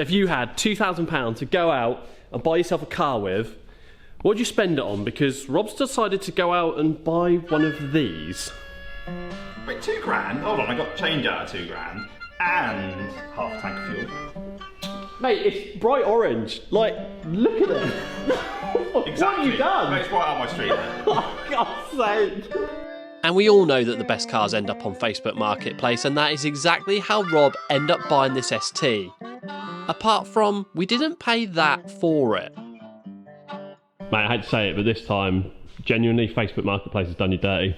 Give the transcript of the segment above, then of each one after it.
So if you had £2,000 to go out and buy yourself a car with, what would you spend it on? Because Rob's decided to go out and buy one of these. Wait, £2 grand? Hold on, I got change out of £2 grand and half a tank of fuel. Mate, it's bright orange. Like, look at it. Exactly. What have you done? Mate, it's right out my street. Oh, God's sake. And we all know that the best cars end up on Facebook Marketplace, and that is exactly how Rob ended up buying this ST. Apart from, we didn't pay that for it. Mate, I hate to say it, but this time, genuinely, Facebook Marketplace has done you dirty.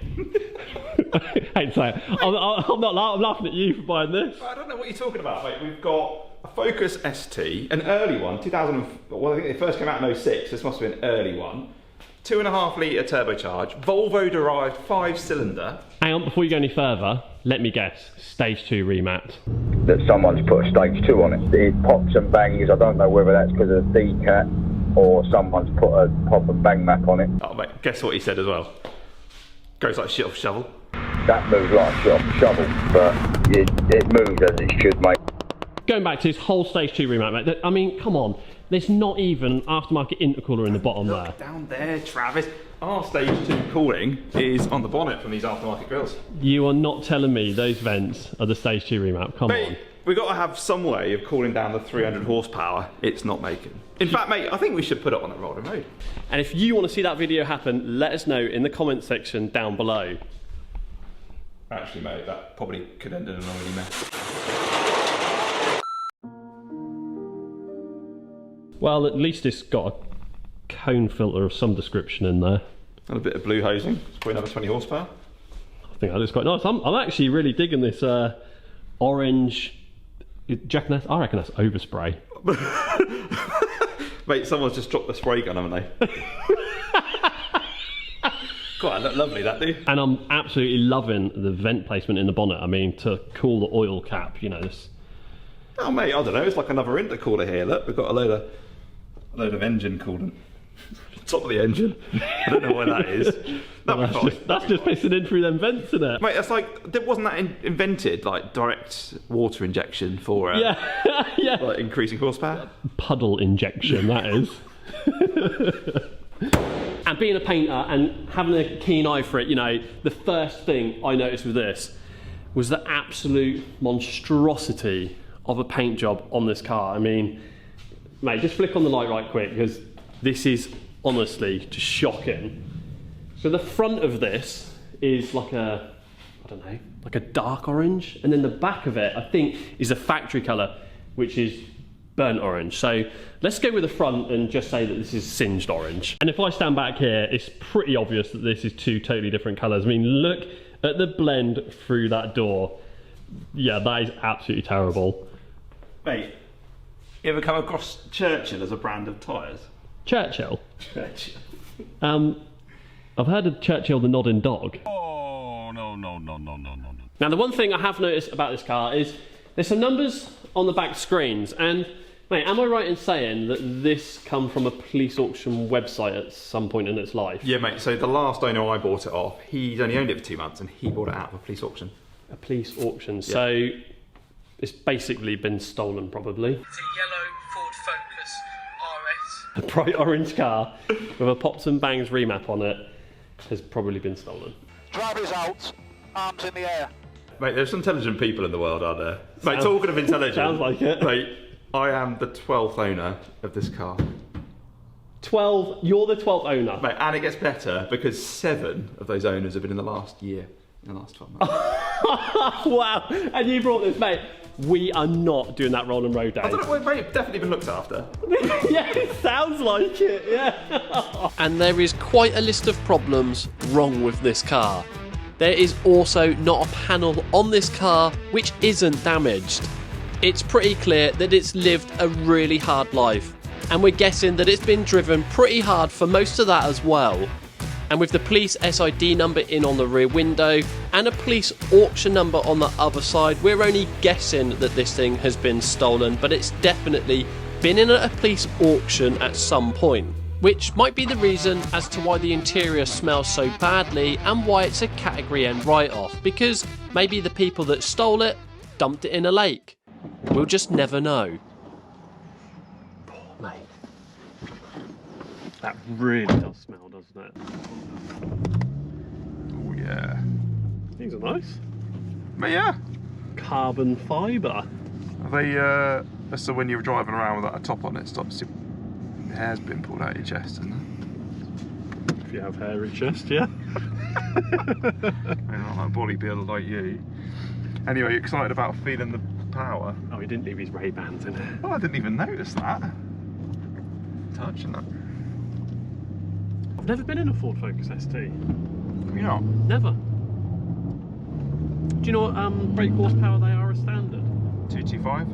I hate to say it. I'm laughing at you for buying this. I don't know what you're talking about, mate. We've got a Focus ST, an early one, 2000. Well, I think it first came out in 06. This must have been an early one. 2.5 litre turbocharged, Volvo-derived 5-cylinder. Hang on, before you go any further, let me guess. Stage 2 remat. That someone's put a stage 2 on it. It pops and bangs. I don't know whether that's because of the DCAT or someone's put a pop and bang map on it. Oh, mate, guess what he said as well? Goes like shit off shovel. That moves like shit off a shovel, but it moves as it should, mate. Going back to this whole Stage 2 remat, mate, I mean, come on. There's not even aftermarket intercooler in the bottom there. Down there, Travis. Our Stage 2 cooling is on the bonnet from these aftermarket grills. You are not telling me those vents are the Stage 2 remap. Come on. We've got to have some way of cooling down the 300 horsepower it's not making. In fact, mate, I think we should put it on a rolling mode. And if you want to see that video happen, let us know in the comment section down below. Actually, mate, that probably could end in an oily mess. Well, at least it's got a cone filter of some description in there. And a bit of blue hosing. It's probably another 20 horsepower. I think that is quite nice. I'm actually really digging this orange. Do you reckon I reckon that's overspray. Mate, someone's just dropped the spray gun, haven't they? Quite lovely, that dude. And I'm absolutely loving the vent placement in the bonnet. I mean, to cool the oil cap, you know, this. Oh, mate, I don't know. It's like another intercooler here. Look, we've got a load of engine coolant. Top of the engine. I don't know why that is. That's just pissing in through them vents, isn't it? Mate, that's like, wasn't that invented, like direct water injection for yeah. Yeah. Like increasing horsepower? Puddle injection, that is. And being a painter and having a keen eye for it, you know, the first thing I noticed with this was the absolute monstrosity of a paint job on this car. I mean, mate, just flick on the light right quick, because this is honestly just shocking. So the front of this is like a, I don't know, like a dark orange, and then the back of it, I think, is a factory colour, which is burnt orange. So let's go with the front and just say that this is singed orange. And if I stand back here, it's pretty obvious that this is two totally different colours. I mean, look at the blend through that door. Yeah, that is absolutely terrible. Mate, you ever come across Churchill as a brand of tyres? Churchill? Churchill. I've heard of Churchill the Nodding Dog. Oh, no. Now, the one thing I have noticed about this car is there's some numbers on the back screens, and mate, am I right in saying that this come from a police auction website at some point in its life? Yeah, mate, so the last owner I bought it off, he's only owned it for 2 months and he bought it out of a police auction. A police auction, yeah. So it's basically been stolen, probably. It's a yellow Ford Focus RS. A bright orange car with a Pops and Bangs remap on it has probably been stolen. Drivers out, arms in the air. Mate, there's intelligent people in the world, aren't there? Mate, talking of intelligent. Sounds like it. Mate, I am the 12th owner of this car. 12, you're the 12th owner. Mate, and it gets better because 7 of those owners have been in the last year, in the last 12 months. Wow, and you brought this, mate. We are not doing that Roland Road Day. I don't know, mate, definitely been looked after. Yeah, it sounds like it, yeah. And there is quite a list of problems wrong with this car. There is also not a panel on this car which isn't damaged. It's pretty clear that it's lived a really hard life, and we're guessing that it's been driven pretty hard for most of that as well. And with the police SID number in on the rear window and a police auction number on the other side, we're only guessing that this thing has been stolen, but it's definitely been in a police auction at some point. Which might be the reason as to why the interior smells so badly and why it's a Category N write-off, because maybe the people that stole it dumped it in a lake. We'll just never know. That really does smell, doesn't it? Oh yeah. These are nice. But yeah. Carbon fibre. Are they, so when you're driving around without a top on, it stops your hair's been pulled out of your chest, isn't it? If you have hairy chest, yeah. I'm not like a bodybuilder like you. Anyway, you excited about feeling the power? Oh, he didn't leave his Ray-Bans in it. Oh, I didn't even notice that. Touching that. I've never been in a Ford Focus ST. You know, Never. Do you know what brake horsepower they are as standard? 225.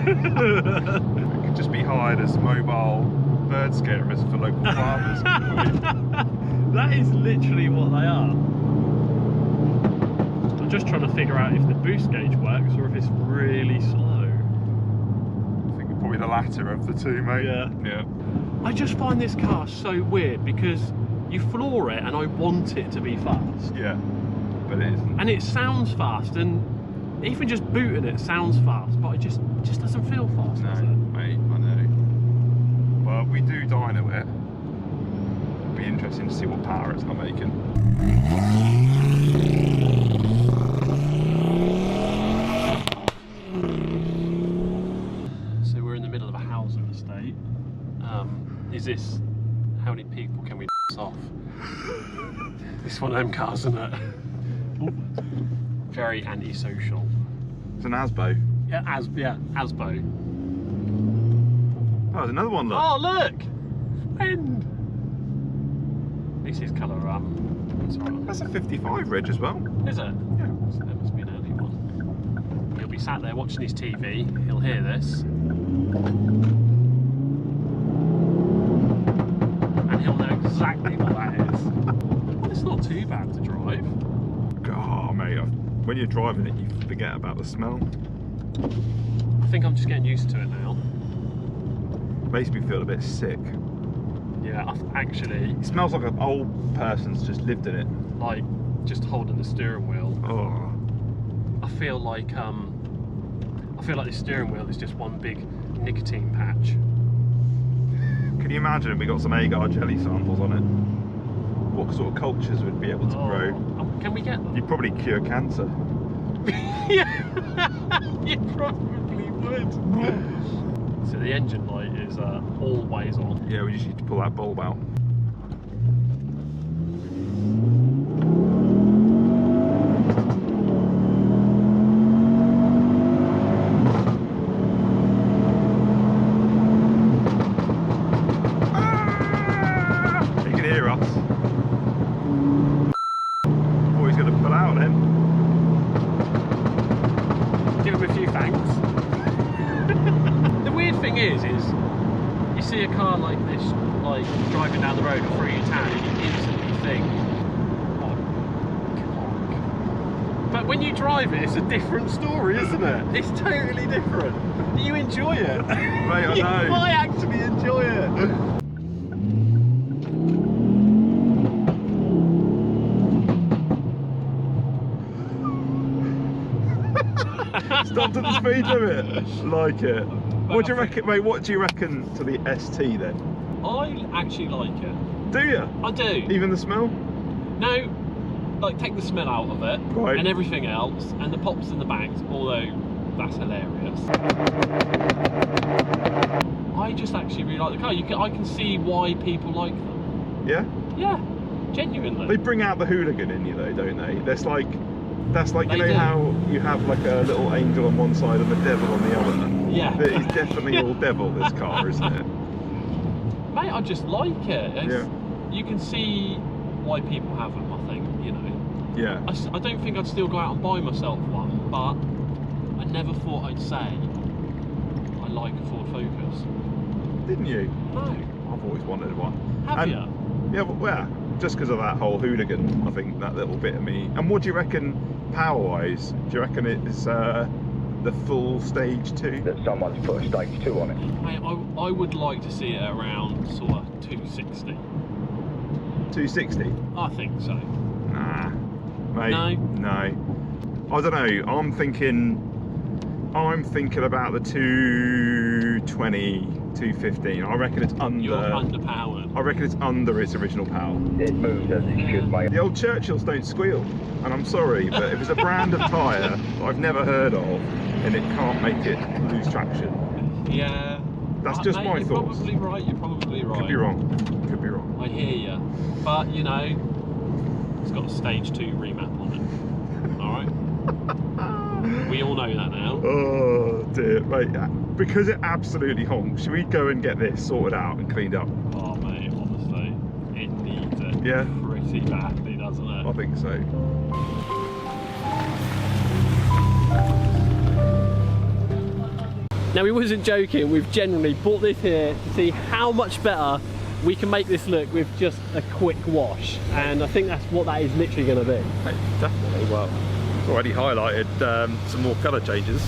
It could just be hired as mobile bird scarers for local farmers. That is literally what they are. I'm just trying to figure out if the boost gauge works or if it's really slow. I think probably the latter of the two, mate. Yeah. Yeah. I just find this car so weird because you floor it and I want it to be fast. Yeah. But it isn't. And it sounds fast, and even just booting it sounds fast, but it just doesn't feel fast, does No, it? mate, I know. Well, we do dyno it. It'll be interesting to see what power it's not making. So we're in the middle of a housing estate. Is this, how many people can we off? It's one of them cars, isn't it? Very antisocial. It's an Asbo. Yeah, Asbo. Oh, there's another one, look. Oh, look! Wind! At least his colour, it's all right. That's a 55 reg as well. Is it? Yeah. So there must be an early one. He'll be sat there watching his TV, he'll hear this. And he'll know exactly what that is. Well, it's not too bad to drive. Oh, mate, when you're driving it, you forget about the smell. I think I'm just getting used to it now. Makes me feel a bit sick. Yeah, actually, It smells like an old person's just lived in it. like, just holding the steering wheel. Oh. I feel like the steering wheel is just one big nicotine patch. Can you imagine if we got some agar jelly samples on it? What sort of cultures would be able to grow? Can we get them? You'd probably cure cancer. Yeah, you probably would. So the engine light is always on. Yeah, we just need to pull that bulb out. You can hear us. Oh, he's going to pull out then. Give him a few thanks. The weird thing is you see a car like this, like driving down the road or through your town, and you instantly think, oh, cock. But when you drive it, it's a different story, isn't it? It's totally different. You enjoy it. Mate, I You know. might actually enjoy it. Stopped at the speed limit. Like it. What do you reckon, mate? What do you reckon to the ST then? I actually like it. Do you? I do. Even the smell? No, like take the smell out of it Right. and everything else, and the pops in the bags, although that's hilarious. I just actually really like the car. I can see why people like them. Yeah? Yeah, genuinely. They bring out the hooligan in you though, don't they? That's like you They know do. how you have like a little angel on one side and the devil on the other? Yeah. It's definitely all devil, this car, isn't it? Mate, I just like it. Yeah. You can see why people have them, I think, you know. Yeah. I don't think I'd still go out and buy myself one, but I never thought I'd say I like a Ford Focus. Didn't you? No. I've always wanted one. Have And- you? Yeah, well, just because of that whole hooligan, I think that little bit of me. And what do you reckon power-wise? Do you reckon it's the full stage 2? That someone's put a stage 2 on it. Mate, I would like to see it around sort of 260. 260? I think so. Nah, mate. No? No. I don't know. I'm thinking I'm thinking about the 220, 215. I reckon it's under. You're underpowered. I reckon it's under its original power. It moves as it should, mate. The old Churchills don't squeal, and I'm sorry, but if it's a brand of tyre that I've never heard of, and it can't make it lose traction. Yeah. That's just mate, my you're thoughts. Probably right. You're probably right. Could be wrong. Could be wrong. I hear you, but you know, it's got a stage 2 remap on it. All right. We all know that now. Oh dear, mate. Because it absolutely honks, should we go and get this sorted out and cleaned up? Oh mate, honestly, it needs it. Yeah. Pretty badly, doesn't it? I think so. Now, we wasn't joking, we've generally bought this here to see how much better we can make this look with just a quick wash, and I think that's what that is literally going to be. Hey, definitely. Well, it's already highlighted some more colour changes.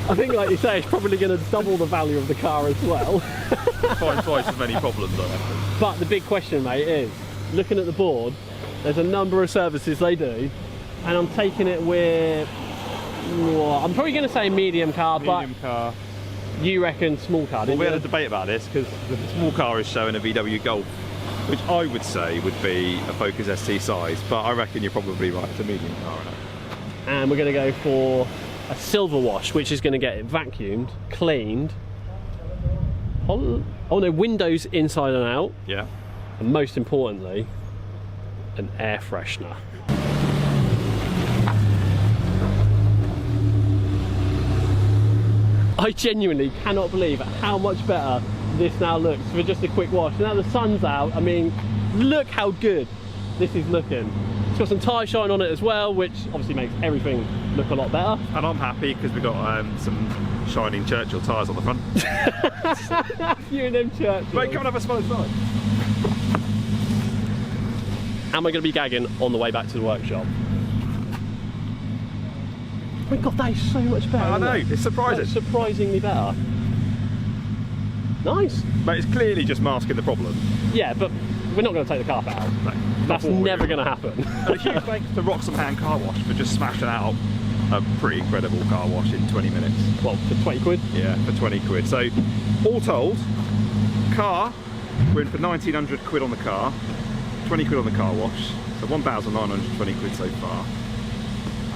I think, like you say, it's probably going to double the value of the car as well. Find twice as many problems, I reckon. But the big question, mate, is looking at the board, there's a number of services they do, and I'm taking it with, I'm probably going to say medium car, Medium car. but you reckon small car, Well, didn't we had a you? debate about this because the small car is showing a VW Golf, which I would say would be a Focus ST size, but I reckon you're probably right. It's a medium car, isn't it? And we're going to go for a silver wash, which is going to get it vacuumed, cleaned. Oh no, windows inside and out, Yeah. and most importantly, an air freshener. I genuinely cannot believe how much better this now looks for just a quick wash. Now the sun's out, I mean, look how good this is looking. It's got some tyre shine on it as well, which obviously makes everything look a lot better. And I'm happy because we've got some shining Churchill tyres on the front. You and them Churchill. Mate, come and have a smell inside. Am I going to be gagging on the way back to the workshop? Oh my god, that is so much better. I isn't know, it? it's surprising. That's surprisingly better. Nice. But it's clearly just masking the problem. Yeah, but we're not going to take the carpet out. No, That's never going to happen. And a huge thanks to Roxham Car Wash for just smashing out a pretty incredible car wash in 20 minutes. Well, for 20 quid. Yeah, for 20 quid. So, all told, car, we're in for 1,900 quid on the car, 20 quid on the car wash, so 1,920 quid so far.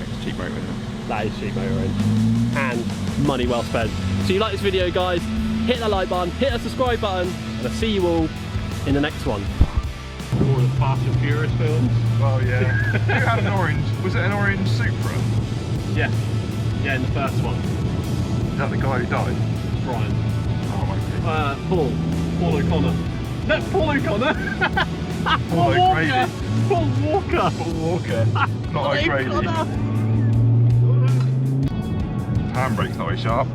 It's cheap motor, isn't it? That is cheap motoring. And money well spent. So you like this video, guys, hit that like button, hit that subscribe button, and I'll see you all in the next one. All the Fast and Furious films. Oh yeah. Who had an orange, was it an orange Supra? Yeah. Yeah, in the first one. Is that the guy who died? Brian. Oh my god. Paul O'Connor. No, Paul O'Connor. Paul O'Grady. Paul Walker. Paul Walker. Not O'Grady. O'Connor. Handbrake's not very sharp.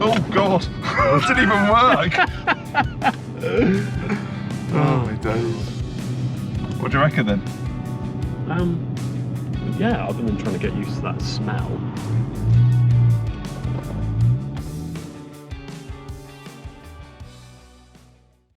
Oh god! It didn't even work! Oh my days. What do you reckon then? Yeah, other than trying to get used to that smell.